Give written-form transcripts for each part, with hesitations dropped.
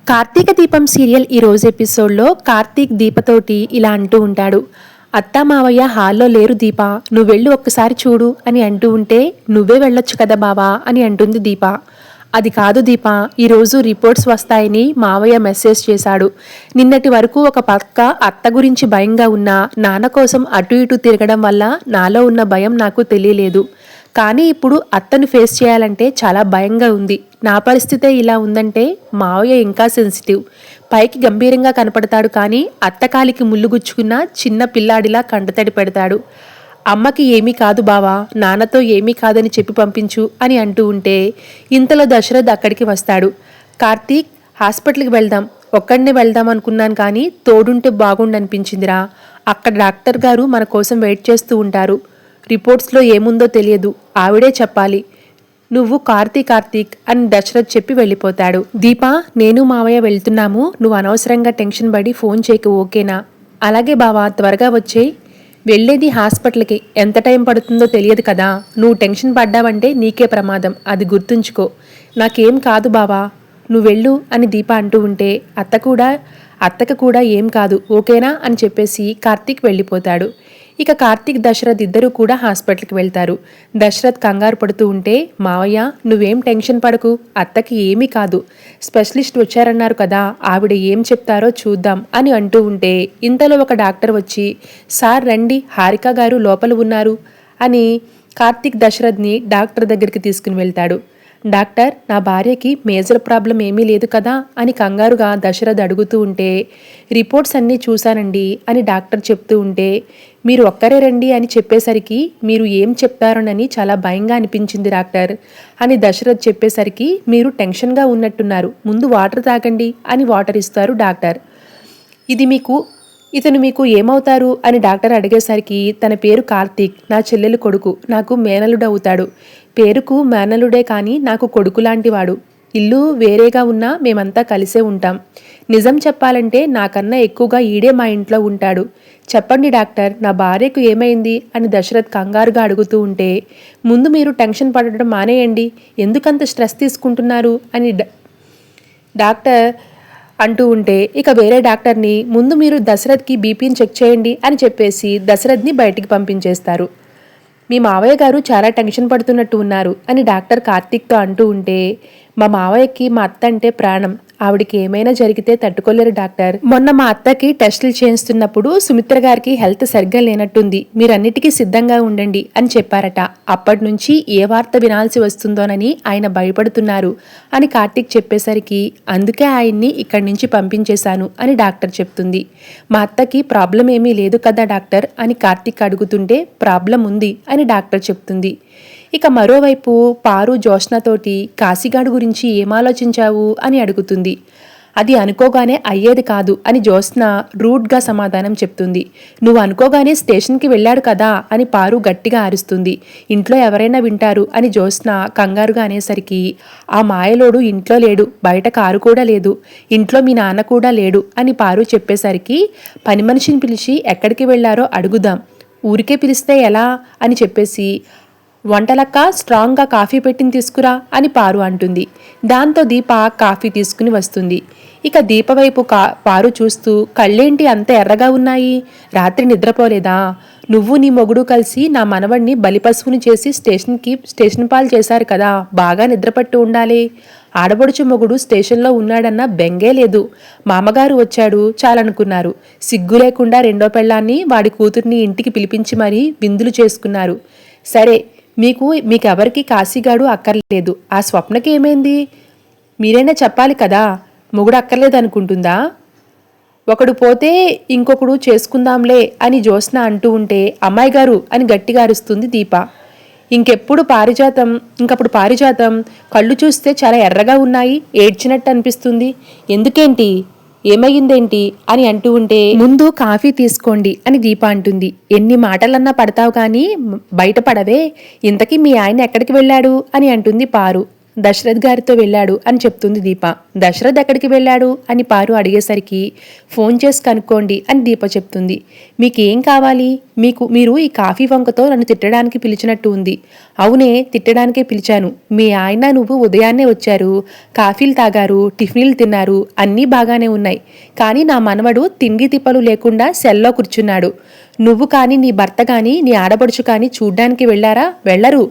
కార్తీక దీపం సీరియల్ ఈ రోజు ఎపిసోడ్లో కార్తీక్ దీపతోటి ఇలా అంటూ ఉంటాడు. అత్త మావయ్య హాల్లో లేరు దీప, నువ్వు వెళ్ళు ఒక్కసారి చూడు అని అంటూ ఉంటే, నువ్వే వెళ్ళొచ్చు కదా బావా అని అంటుంది దీప. అది కాదు దీప, ఈరోజు రిపోర్ట్స్ వస్తాయని మావయ్య మెసేజ్ చేశాడు. నిన్నటి వరకు ఒక పక్క అత్త గురించి భయంగా ఉన్నా, నాన్న కోసం అటు ఇటు తిరగడం వల్ల నాలో ఉన్న భయం నాకు తెలియలేదు. కానీ ఇప్పుడు అత్తను ఫేస్ చేయాలంటే చాలా భయంగా ఉంది. నా పరిస్థితే ఇలా ఉందంటే మావయ్య ఇంకా సెన్సిటివ్. పైకి గంభీరంగా కనపడతాడు, కానీ అత్తకాలికి ముళ్ళుగుచ్చుకున్న చిన్న పిల్లాడిలా కంటతడి పెడతాడు. అమ్మకి ఏమీ కాదు బావా, నాన్నతో ఏమీ కాదని చెప్పి పంపించు అని అంటూ ఉంటే, ఇంతలో దశరథ్ అక్కడికి వస్తాడు. కార్తీక్, హాస్పిటల్కి వెళ్దాం, ఒక్కడినే వెళ్దాం అనుకున్నాను, కానీ తోడుంటే బాగుండనిపించిందిరా. అక్కడ డాక్టర్ గారు మన కోసం వెయిట్ చేస్తూ ఉంటారు. రిపోర్ట్స్లో ఏముందో తెలియదు, ఆవిడే చెప్పాలి. నువ్వు కార్తీక్ అని దశరథ్ చెప్పి వెళ్ళిపోతాడు. దీపా, నేను మావయ్య వెళ్తున్నాము, నువ్వు అనవసరంగా టెన్షన్ పడి ఫోన్ చేయకు, ఓకేనా? అలాగే బావా, త్వరగా వచ్చేయి. వెళ్ళేది హాస్పిటల్కి, ఎంత టైం పడుతుందో తెలియదు కదా. నువ్వు టెన్షన్ పడ్డావంటే నీకే ప్రమాదం, అది గుర్తుంచుకో. నాకేం కాదు బావా, నువ్వు వెళ్ళు అని దీప అంటూ ఉంటే, అత్తకు కూడా ఏం కాదు, ఓకేనా అని చెప్పేసి కార్తీక్ వెళ్ళిపోతాడు. ఇక కార్తీక్, దశరథ్ ఇద్దరూ కూడా హాస్పిటల్కి వెళ్తారు. దశరథ్ కంగారు పడుతూ ఉంటే, మావయ్య నువ్వేం టెన్షన్ పడకు, అత్తకి ఏమీ కాదు, స్పెషలిస్ట్ వచ్చారన్నారు కదా, ఆవిడ ఏం చెప్తారో చూద్దాం అని అంటూ ఉంటే, ఇంతలో ఒక డాక్టర్ వచ్చి, సార్ రండి, హారిక గారు లోపల ఉన్నారు అని కార్తీక్ దశరథ్ని డాక్టర్ దగ్గరికి తీసుకుని వెళ్తాడు. డాక్టర్, నా భార్యకి మేజర్ ప్రాబ్లం ఏమీ లేదు కదా అని కంగారుగా దశరథ్ అడుగుతూ ఉంటే, రిపోర్ట్స్ అన్నీ చూశానండి అని డాక్టర్ చెప్తూ ఉంటే, మీరు ఒక్కరే రండి అని చెప్పేసరికి మీరు ఏం చెప్తారోనని చాలా భయంగా అనిపించింది డాక్టర్ అని దశరథ్ చెప్పేసరికి, మీరు టెన్షన్గా ఉన్నట్టున్నారు, ముందు వాటర్ తాగండి అని వాటర్ ఇస్తారు డాక్టర్. ఇతను మీకు ఏమవుతారు అని డాక్టర్ అడిగేసరికి, తన పేరు కార్తీక్, నా చెల్లెలు కొడుకు, నాకు మేనలుడవుతాడు. పేరుకు మేనలుడే కానీ నాకు కొడుకు లాంటివాడు. ఇల్లు వేరేగా ఉన్నా మేమంతా కలిసే ఉంటాం. నిజం చెప్పాలంటే నాకన్నా ఎక్కువగా ఈడే మా ఇంట్లో ఉంటాడు. చెప్పండి డాక్టర్, నా భార్యకు ఏమైంది అని దశరథ్ కంగారుగా అడుగుతూ ఉంటే, ముందు మీరు టెన్షన్ పడడం మానేయండి, ఎందుకంత స్ట్రెస్ తీసుకుంటున్నారు అని డాక్టర్ అంటూ ఉంటే, ఇక వేరే డాక్టర్ని, ముందు మీరు దశరథ్కి బీపీని చెక్ చేయండి అని చెప్పేసి దశరథ్ని బయటికి పంపించేస్తారు. మీ మావయ్య గారు చాలా టెన్షన్ పడుతున్నట్టు ఉన్నారు అని డాక్టర్ కార్తీక్తో అంటూ ఉంటే, మా మావయ్యకి మా అత్త అంటే ప్రాణం, ఆవిడికి ఏమైనా జరిగితే తట్టుకోలేరు డాక్టర్. మొన్న మా అత్తకి టెస్టులు చేయిస్తున్నప్పుడు సుమిత్ర గారికి హెల్త్ సరిగ్గా లేనట్టుంది, మీరన్నిటికీ సిద్ధంగా ఉండండి అని చెప్పారట. అప్పటి నుంచి ఏ వార్త వినాల్సి వస్తుందోనని ఆయన భయపడుతున్నారు అని కార్తీక్ చెప్పేసరికి, అందుకే ఆయన్ని ఇక్కడి నుంచి పంపించేశాను అని డాక్టర్ చెప్తుంది. మా అత్తకి ప్రాబ్లం ఏమీ లేదు కదా డాక్టర్ అని కార్తీక్ అడుగుతుంటే, ప్రాబ్లం ఉంది అని డాక్టర్ చెప్తుంది. ఇక మరోవైపు పారు జ్యోత్స్నతోటి, కాశీగాడు గురించి ఏం ఆలోచించావు అని అడుగుతుంది. అది అనుకోగానే అయ్యేది కాదు అని జ్యోత్స్న రూడ్గా సమాధానం చెప్తుంది. నువ్వు అనుకోగానే స్టేషన్కి వెళ్ళాడు కదా అని పారు గట్టిగా అరుస్తుంది. ఇంట్లో ఎవరైనా వింటారు అని జ్యోత్స్న కంగారుగా అనేసరికి, ఆ మాయలోడు ఇంట్లో లేడు, బయట కారు కూడా లేదు, ఇంట్లో మీ నాన్న కూడా లేడు అని పారు చెప్పేసరికి, పని మనిషిని పిలిచి ఎక్కడికి వెళ్లారో అడుగుదాం, ఊరికే పిలిస్తే ఎలా అని చెప్పేసి, వంటలక్క స్ట్రాంగ్గా కాఫీ పెట్టింది తీసుకురా అని పారు అంటుంది. దాంతో దీప కాఫీ తీసుకుని వస్తుంది. ఇక దీప వైపు పారు చూస్తూ, కళ్ళేంటి అంత ఎర్రగా ఉన్నాయి, రాత్రి నిద్రపోలేదా? నువ్వు నీ మొగుడు కలిసి నా మనవడిని బలిపశువుని చేసి స్టేషన్ పాలు చేశారు కదా, బాగా నిద్రపట్టు ఉండాలి. ఆడబడుచు మొగుడు స్టేషన్లో ఉన్నాడన్న బెంగే లేదు. మామగారు వచ్చాడు చాలనుకున్నారు, సిగ్గు లేకుండా రెండో పెళ్ళాన్ని వాడి కూతుర్ని ఇంటికి పిలిపించి మరీ విందులు చేసుకున్నారు. సరే, మీకెవరికి కాశీగాడు అక్కర్లేదు, ఆ స్వప్నకి ఏమైంది? మీరైనా చెప్పాలి కదా, మొగుడు అక్కర్లేదు అనుకుంటుందా? ఒకడు పోతే ఇంకొకడు చేసుకుందాంలే అని జ్యోత్స్న అంటూ ఉంటే, అమ్మాయి గారు అని గట్టిగా అరుస్తుంది దీప. ఇంకప్పుడు పారిజాతం కళ్ళు చూస్తే చాలా ఎర్రగా ఉన్నాయి, ఏడ్చినట్టు అనిపిస్తుంది, ఎందుకేంటి, ఏమయ్యిందేంటి అని అంటూ ఉంటే, ముందు కాఫీ తీసుకోండి అని దీప అంటుంది. ఎన్ని మాటలన్నా పడతావు కానీ బయటపడవే, ఇంతకీ మీ ఆయన ఎక్కడికి వెళ్ళాడు అని అంటుంది పారు. దశరథ్ గారితో వెళ్ళాడు అని చెప్తుంది దీప. దశరథ్ ఎక్కడికి వెళ్ళాడు అని పారు అడిగేసరికి, ఫోన్ చేసి కనుక్కోండి అని దీప చెప్తుంది. మీకేం కావాలి? మీరు ఈ కాఫీ వంకతో నన్ను తిట్టడానికి పిలిచినట్టు ఉంది, అవునే, తిట్టడానికే పిలిచాను. మీ ఆయన నువ్వు ఉదయాన్నే వచ్చారు, కాఫీలు తాగారు, టిఫిన్లు తిన్నారు, అన్నీ బాగానే ఉన్నాయి. కానీ నా మనవడు తిండి తిప్పలు లేకుండా సెల్లో కూర్చున్నాడు. నువ్వు కానీ నీ భర్త కానీ నీ ఆడపడుచు కానీ చూడ్డానికి వెళ్ళారా? వెళ్ళరు.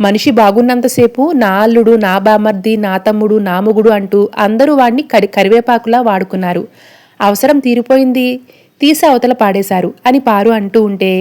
మనిషి బాగున్నంతసేపు నా అల్లుడు, నా బామర్ది, నా తమ్ముడు, నా మొగుడు అంటూ అందరూ వాడిని కరివేపాకులా వాడుకున్నారు. అవసరం తీరిపోయింది, తీసి అవతల పాడేశారు అని పారు అంటూ ఉంటే,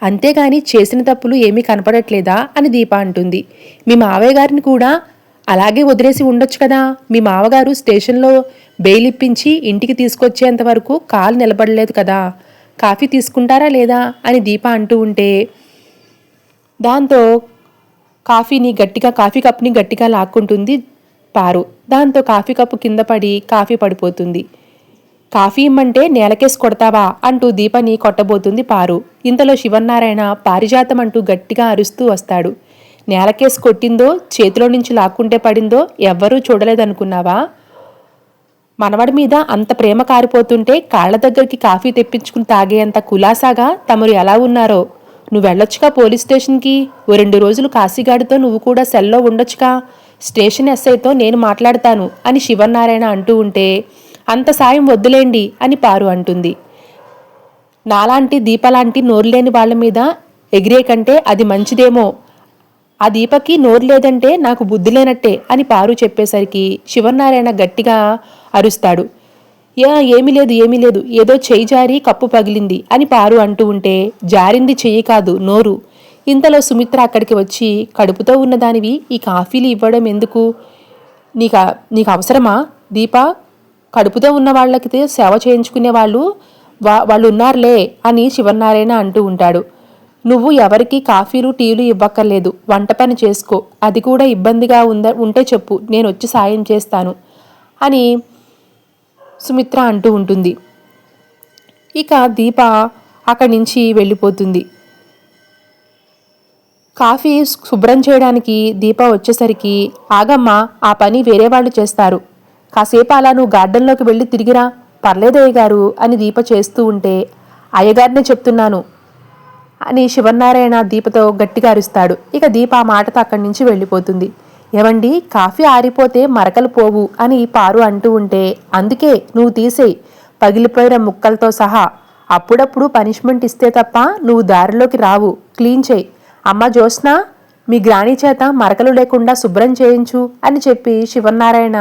అంతేగాని చేసిన తప్పులు ఏమీ కనపడట్లేదా అని దీప అంటుంది. మీ మావయ్య గారిని కూడా అలాగే వదిలేసి ఉండొచ్చు కదా. మీ మావగారు స్టేషన్లో బెయిల్ ఇప్పించి ఇంటికి తీసుకొచ్చేంత వరకు కాలు నిలబడలేదు కదా. కాఫీ తీసుకుంటారా లేదా అని దీప అంటూ ఉంటే, దాంతో కాఫీ కప్ని గట్టిగా లాక్కుంటుంది పారు. దాంతో కాఫీ కప్పు కింద పడి కాఫీ పడిపోతుంది. కాఫీ ఇమ్మంటే నేలకేసి కొడతావా అంటూ దీపని కొట్టబోతుంది పారు. ఇంతలో శివన్నారాయణ పారిజాతం అంటూ గట్టిగా అరుస్తూ వస్తాడు. నేలకేసి కొట్టిందో చేతిలో నుంచి లాక్కుంటే పడిందో ఎవ్వరూ చూడలేదనుకున్నావా? మనవడి మీద అంత ప్రేమ కారిపోతుంటే కాళ్ల దగ్గరికి కాఫీ తెప్పించుకుని తాగేంత కులాసాగా తమరు ఎలా ఉన్నారో. నువ్వు వెళ్ళొచ్చుగా పోలీస్ స్టేషన్కి. ఓ 2 రోజులు కాశీగాడితో నువ్వు కూడా సెల్లో ఉండొచ్చుగా. స్టేషన్ ఎస్ఐతో నేను మాట్లాడతాను అని శివన్నారాయణ అంటూ ఉంటే, అంత సాయం వద్దులేండి అని పారు అంటుంది. నాలాంటి దీపలాంటి నోరులేని వాళ్ల మీద ఎగిరే కంటే అది మంచిదేమో. ఆ దీపకి నోరు లేదంటే నాకు బుద్ధి లేనట్టే అని పారు చెప్పేసరికి శివనారాయణ గట్టిగా అరుస్తాడు. ఏమీ లేదు, ఏదో చెయ్యి జారి కప్పు పగిలింది అని పారు అంటూ ఉంటే, జారింది చెయ్యి కాదు, నోరు. ఇంతలో సుమిత్ర అక్కడికి వచ్చి, కడుపుతో ఉన్నదానివి ఈ కాఫీలు ఇవ్వడం ఎందుకు? నీకు అవసరమా దీపా? కడుపుతో ఉన్న వాళ్ళకి సేవ చేయించుకునే వాళ్ళు ఉన్నారులే అని శివనారాయణ అంటూ ఉంటాడు. నువ్వు ఎవరికి కాఫీలు టీలు ఇవ్వక్కర్లేదు, వంట పని చేసుకో. అది కూడా ఇబ్బందిగా ఉంటే చెప్పు, నేను వచ్చి సాయం చేస్తాను అని సుమిత్ర అంటూ ఉంటుంది. ఇక దీప అక్కడి నుంచి వెళ్ళిపోతుంది. కాఫీ శుభ్రం చేయడానికి దీప వచ్చేసరికి, ఆగమ్మా, ఆ పని వేరే వాళ్ళు చేస్తారు. కాసేపు అలా నువ్వు గార్డెన్లోకి వెళ్ళి తిరిగిరా. పర్లేదయ్య గారు అని దీప చేస్తూ ఉంటే, అయ్యగారినే చెప్తున్నాను అని శివనారాయణ దీపతో గట్టిగా అరుస్తాడు. ఇక దీప ఆ మాటతో అక్కడి నుంచి వెళ్ళిపోతుంది. ఏవండి, కాఫీ ఆరిపోతే మరకలు పోవు అని పారు అంటూ ఉంటే, అందుకే నువ్వు తీసేయి, పగిలిపోయిన ముక్కలతో సహా. అప్పుడప్పుడు పనిష్మెంట్ ఇస్తే తప్ప నువ్వు దారిలోకి రావు, క్లీన్ చేయి. అమ్మ జ్యోత్స్న, మీ గ్రాణి చేత మరకలు లేకుండా శుభ్రం చేయించు అని చెప్పి శివనారాయణ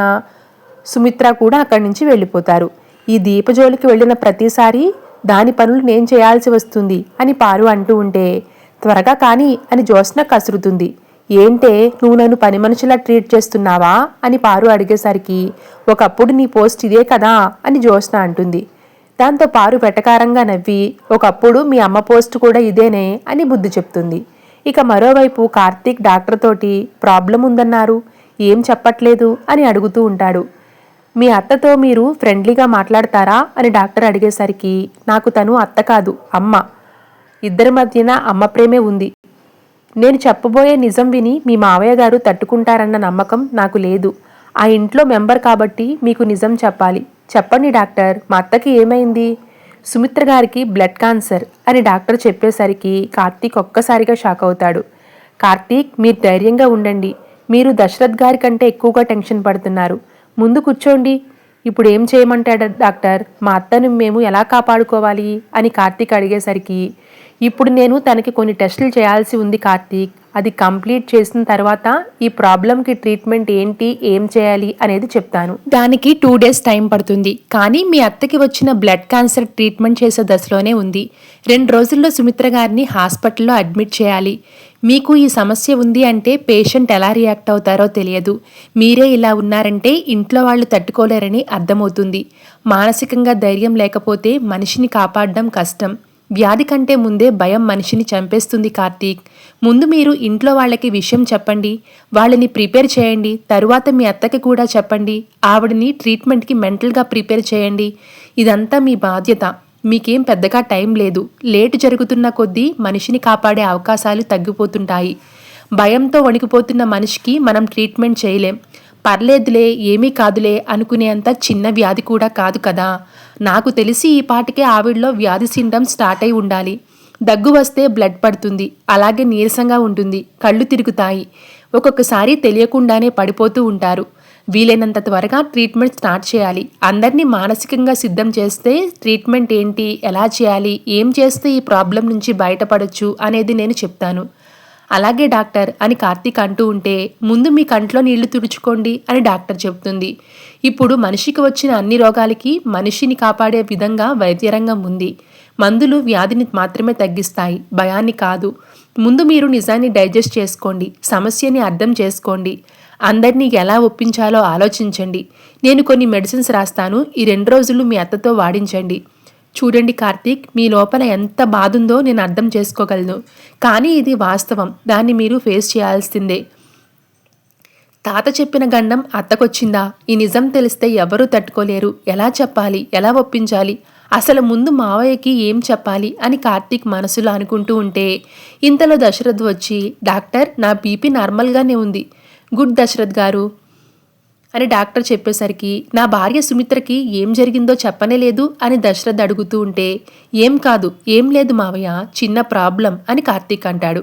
సుమిత్ర కూడా అక్కడి నుంచి వెళ్ళిపోతారు. ఈ దీపజోలికి వెళ్ళిన ప్రతిసారి దాని పనులు నేను చేయాల్సి వస్తుంది అని పారు అంటూ ఉంటే, త్వరగా కానీ అని జ్యోత్స్న కసురుతుంది. ఏంటే, నువ్వు నన్ను పని మనిషిలా ట్రీట్ చేస్తున్నావా అని పారు అడిగేసరికి, ఒకప్పుడు నీ పోస్ట్ ఇదే కదా అని జ్యోత్స్న అంటుంది. దాంతో పారు వెటకారంగా నవ్వి, ఒకప్పుడు మీ అమ్మ పోస్ట్ కూడా ఇదేనే అని బుద్ధి చెప్తుంది. ఇక మరోవైపు కార్తీక్ డాక్టర్ తోటి ప్రాబ్లం ఉందన్నారు, ఏం చెప్పట్లేదు అని అడుగుతూ ఉంటాడు. మీ అత్తతో మీరు ఫ్రెండ్లీగా మాట్లాడతారా అని డాక్టర్ అడిగేసరికి, నాకు తను అత్త కాదు, అమ్మ. ఇద్దరి మధ్యన అమ్మ ప్రేమే ఉంది. నేను చెప్పబోయే నిజం విని మీ మావయ్య గారు తట్టుకుంటారన్న నమ్మకం నాకు లేదు. ఆ ఇంట్లో మెంబర్ కాబట్టి మీకు నిజం చెప్పాలి. చెప్పండి డాక్టర్, మా అత్తకి ఏమైంది? సుమిత్ర గారికి బ్లడ్ క్యాన్సర్ అని డాక్టర్ చెప్పేసరికి కార్తీక్ ఒక్కసారిగా షాక్ అవుతాడు. కార్తీక్, మీరు ధైర్యంగా ఉండండి. మీరు దశరథ్ గారి కంటే ఎక్కువగా టెన్షన్ పడుతున్నారు. ముందు కూర్చోండి. ఇప్పుడు ఏం చేయమంటాడు డాక్టర్? మా అత్తను మేము ఎలా కాపాడుకోవాలి అని కార్తీక్ అడిగేసరికి, ఇప్పుడు నేను తనకి కొన్ని టెస్టులు చేయాల్సి ఉంది కార్తీక్. అది కంప్లీట్ చేసిన తర్వాత ఈ ప్రాబ్లంకి ట్రీట్మెంట్ ఏంటి, ఏం చేయాలి అనేది చెప్తాను. దానికి 2 days టైం పడుతుంది. కానీ మీ అత్తకి వచ్చిన బ్లడ్ క్యాన్సర్ ట్రీట్మెంట్ చేసే దశలోనే ఉంది. 2 రోజుల్లో సుమిత్ర గారిని హాస్పిటల్లో అడ్మిట్ చేయాలి. మీకు ఈ సమస్య ఉంది అంటే పేషెంట్ ఎలా రియాక్ట్ అవుతారో తెలియదు. మీరే ఇలా ఉన్నారంటే ఇంట్లో వాళ్ళు తట్టుకోలేరని అర్థమవుతుంది. మానసికంగా ధైర్యం లేకపోతే మనిషిని కాపాడడం కష్టం. వ్యాధి కంటే ముందే భయం మనిషిని చంపేస్తుంది కార్తీక్. ముందు మీరు ఇంట్లో వాళ్ళకి విషయం చెప్పండి, వాళ్ళని ప్రిపేర్ చేయండి. తరువాత మీ అత్తకి కూడా చెప్పండి. ఆవిడని ట్రీట్మెంట్కి మెంటల్గా ప్రిపేర్ చేయండి. ఇదంతా మీ బాధ్యత. మీకేం పెద్దగా టైం లేదు. లేటు జరుగుతున్న కొద్దీ మనిషిని కాపాడే అవకాశాలు తగ్గిపోతుంటాయి. భయంతో వణికిపోతున్న మనిషికి మనం ట్రీట్మెంట్ చేయలేం. పర్లేదులే, ఏమీ కాదులే అనుకునేంత చిన్న వ్యాధి కూడా కాదు కదా. నాకు తెలిసి ఈ పాటికే ఆవిడలో వ్యాధి సిండమ్ స్టార్ట్ అయి ఉండాలి. దగ్గు వస్తే బ్లడ్ పడుతుంది, అలాగే నీరసంగా ఉంటుంది, కళ్ళు తిరుగుతాయి, ఒక్కొక్కసారి తెలియకుండానే పడిపోతూ ఉంటారు. వీలైనంత త్వరగా ట్రీట్మెంట్ స్టార్ట్ చేయాలి. అందరినీ మానసికంగా సిద్ధం చేస్తే ట్రీట్మెంట్ ఏంటి, ఎలా చేయాలి, ఏం చేస్తే ఈ ప్రాబ్లం నుంచి బయటపడొచ్చు అనేది నేను చెప్తాను. అలాగే డాక్టర్ అని కార్తీక్ అంటూ ఉంటే, ముందు మీ కంట్లో నీళ్లు తుడుచుకోండి అని డాక్టర్ చెప్తుంది. ఇప్పుడు మనిషికి వచ్చిన అన్ని రోగాలకి మనిషిని కాపాడే విధంగా వైద్యరంగం ఉంది. మందులు వ్యాధిని మాత్రమే తగ్గిస్తాయి, భయాన్ని కాదు. ముందు మీరు నిజాన్ని డైజెస్ట్ చేసుకోండి, సమస్యని అర్థం చేసుకోండి, అందరినీ ఎలా ఒప్పించాలో ఆలోచించండి. నేను కొన్ని మెడిసిన్స్ రాస్తాను, ఈ 2 రోజులు మీ అత్తతో వాడించండి. చూడండి కార్తీక్, మీ లోపల ఎంత బాధ ఉందో నేను అర్థం చేసుకోగలను, కానీ ఇది వాస్తవం, దాన్ని మీరు ఫేస్ చేయాల్సిందే. తాత చెప్పిన గండం అత్తకొచ్చిందా? ఈ నిజం తెలిస్తే ఎవరూ తట్టుకోలేరు. ఎలా చెప్పాలి, ఎలా ఒప్పించాలి, అసలు ముందు మావయ్యకి ఏం చెప్పాలి అని కార్తీక్ మనసులో అనుకుంటూ ఉంటే, ఇంతలో దశరథ్ వచ్చి, డాక్టర్ నా బీపీ నార్మల్గానే ఉంది. గుడ్ దశరథ్ గారు అని డాక్టర్ చెప్పేసరికి, నా భార్య సుమిత్రకి ఏం జరిగిందో చెప్పనే లేదు అని దశరథ్ అడుగుతూ ఉంటే, ఏం కాదు, ఏం లేదు మావయ్య, చిన్న ప్రాబ్లం అని కార్తీక్ అంటాడు.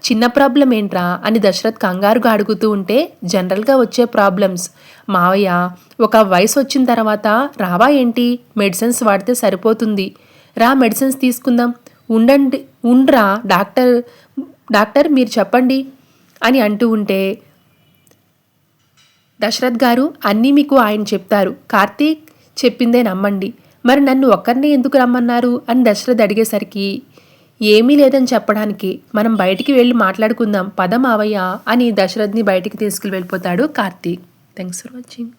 చిన్న ప్రాబ్లం ఏంట్రా అని దశరథ్ కంగారుగా అడుగుతూ ఉంటే, జనరల్గా వచ్చే ప్రాబ్లమ్స్ మావయ్య, ఒక వయసు వచ్చిన తర్వాత రావా ఏంటి, మెడిసిన్స్ వాడితే సరిపోతుంది, రా మెడిసిన్స్ తీసుకుందాం, ఉండ్రా డాక్టర్ మీరు చెప్పండి అని అంటూ ఉంటే, దశరథ్ గారు అన్నీ మీకు ఆయన చెప్తారు, కార్తీక్ చెప్పిందే నమ్మండి, మరి నన్ను ఒక్కరినే ఎందుకు రమ్మన్నారు అని దశరథ్ అడిగేసరికి, ఏమీ లేదని చెప్పడానికి, మనం బయటికి వెళ్ళి మాట్లాడుకుందాం పద మావయ్య అని దశరథ్ని బయటికి తీసుకుని వెళ్ళిపోతాడు కార్తీక్. Thanks for watching.